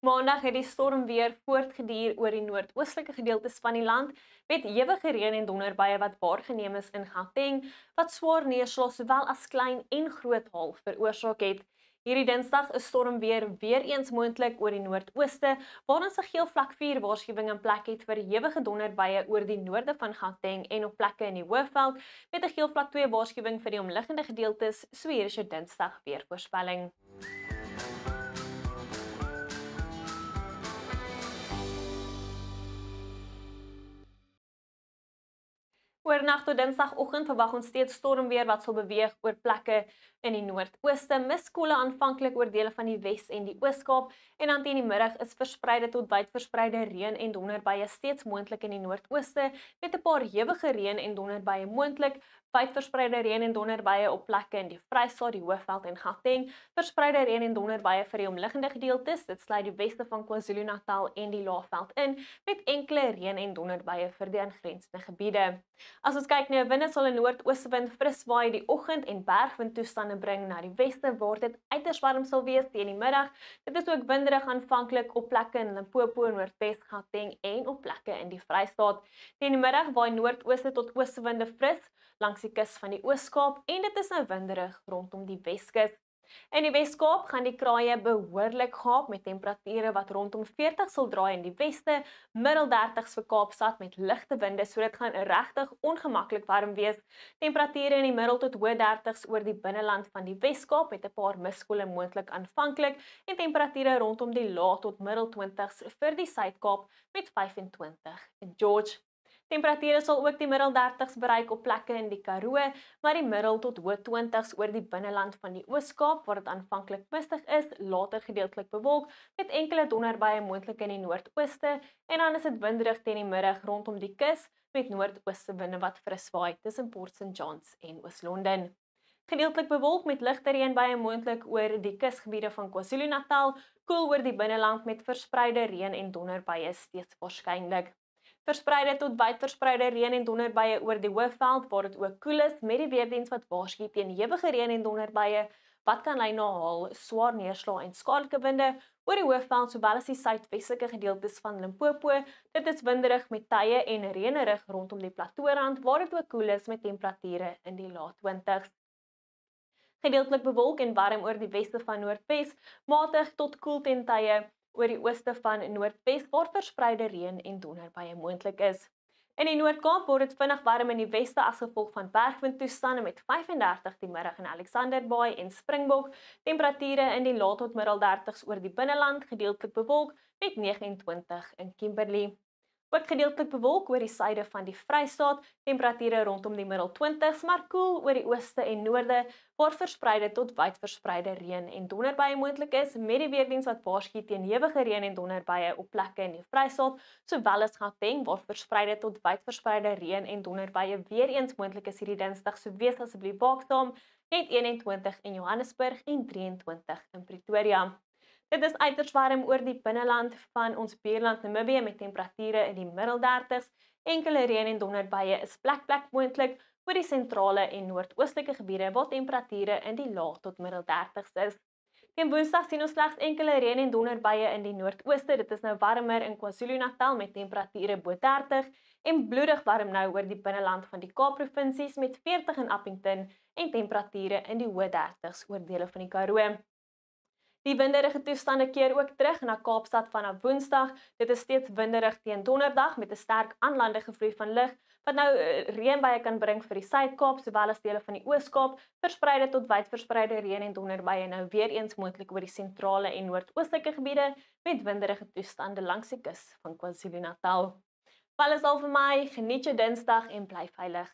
Maandag het die storm weer voortgeduur oor die noordoostelike gedeeltes van die land, met ewige reën en donderbuie wat waargeneem is in Gauteng, wat swaar neerslag sowel as klein en groot haal veroorsaak het. Hierdie Dinsdag is stormweer weer eens moontlik oor die noordooste, waar ons 'n geel vlak 4 waarskuwing in plek het vir ewige donderbuie oor die noorde van Gauteng en op plekke in die Hoëveld, met 'n geel vlak 2 waarskuwing vir die omliggende gedeeltes. So hier is jou Dinsdag weervoorspelling. Oornag tot Dinsdagoggend verwag ons steeds stormweer wat sal beweeg oor plekke in die noordooste, miskoele aanvanklik oor dele van die Wes en die Oos-Kaap, en dan teen die middag is verspreide tot wyd verspreide reën en donderbuie steeds moontlik in die noordooste, met 'n paar ewige reën en donderbuie moontlik, wyd verspreide reën en donderbuie op plekke in die Vrystaat, die Hoëveld en Gauteng, verspreide reën en donderbuie vir die omliggende gedeeltes, dit sluit die weste van KwaZulu-Natal en die Laagveld in, met enkele reën en donderbuie vir die aangrensende gebiede. As ons kyk na 'n winde, sal 'n noordooswind fris waai die oggend en bergwind toestande bring na die weste, waar dit uiters warm sal wees teen die middag. Dit is ook winderig aanvanklik op plekke in Limpopo, Noordwes, Gauteng en op plekke in die Vrystaat. Teen die middag waai noordooste tot oostewinde fris langs die kus van die Oos-Kaap en dit is nou winderig rondom die Weskus. In die Wes-Kaap gaan die kraaie behoorlik gaap met temperature wat rondom 40 sal draai in die weste, middel 30s vir Kaapstad met ligte winde, so dit gaan regtig ongemaklik warm wees. Temperature in die middel tot hoë 30s oor die binneland van die Wes-Kaap met 'n paar miskoele moontlik aanvanklik en temperature rondom die lae tot middel 20s vir die Suid-Kaap met 25 in George. Temperature sal ook die middel 30s bereik op plekke in die Karoo, maar die middel tot hoë 20s oor die binneland van die Oos-Kaap waar dit aanvanklik mistig is, later gedeeltelik bewolk met enkele donderbuie moontlik in die noordooste en dan is dit winderig teen die middag rondom die kus met noordooste winde wat fris waai tussen Port St Johns en Oos-London. Gedeeltelik bewolk met ligte reënbuie moontlik oor die kusgebiede van KwaZulu-Natal, koel oor die binneland met verspreide reën en donderbuie steeds waarskynlik. Verspreide tot wyd verspreide reën en donderbuie oor die Hoëveld waar dit ook koel is met die weerdiens wat waarsku teen ewige reën en donderbuie wat kan lei na haal, swaar neerslag en skadelike winde oor die Hoëveld sowel as die suidwestelike gedeeltes van Limpopo. Dit is winderig met tye en reënerig rondom die plateaurand waar dit ook koel is met temperature in die lae 20s. Gedeeltelik bewolk en warm oor die weste van Noordwes, matig tot koel ten tye oor die ooste van Noordwes waar verspreide reën en donderbuie moontlik is. In die Noord-Kaap word dit vinnig warm in die weste as gevolg van bergwindtoestande met 35 die middag in Alexanderbaai en Springbok, temperature in die lae tot middel 30s oor die binneland, gedeeltelik bewolk met 29 in Kimberley. Ook gedeeltelik bewolk oor die suide van die Vrystaat, temperature rondom die middel 20s, maar koel oor die ooste en noorde, waar verspreide tot wyd verspreide reën en donderbuie moontlik is, met die weerdiens wat waarsku teen ewige reën en donderbuie op plekke in die Vrystaat, sowel as Gauteng, waar verspreide tot wyd verspreide reën en donderbuie weer eens moontlik is hierdie Dinsdag, so wees asseblief waaksaam, net 21 in Johannesburg en 23 in Pretoria. Dit is uiters warm oor die binneland van ons buurland Namibië met temperature in die middel 30s. Enkele reën en donderbuie is plek moontlik oor die sentrale en noordoostelike gebiede waar temperature in die lae tot middel 30s is. Teen Woensdag sien ons slegs enkele reën en donderbuie in die noordooste. Dit is nou warmer in KwaZulu-Natal met temperature bo 30 en bloedig warm nou oor die binneland van die Kaap-provinsies met 40 in Appington en temperature in die hoë 30s oor dele van die Karoo. Die winderige toestande keer ook terug na Kaapstad vanaf Woensdag. Dit is steeds winderig teen Donderdag met 'n sterk aanlandige vloei van lug wat nou reënbuie kan bring vir die Suid-Kaap sowel as dele van die Oos-Kaap. Verspreide tot wyd verspreide reën en donderbuie nou weer eens moontlik oor die sentrale en noordoostelike gebiede met winderige toestande langs die kus van KwaZulu-Natal. Alles al vir my, geniet jou Dinsdag en bly veilig.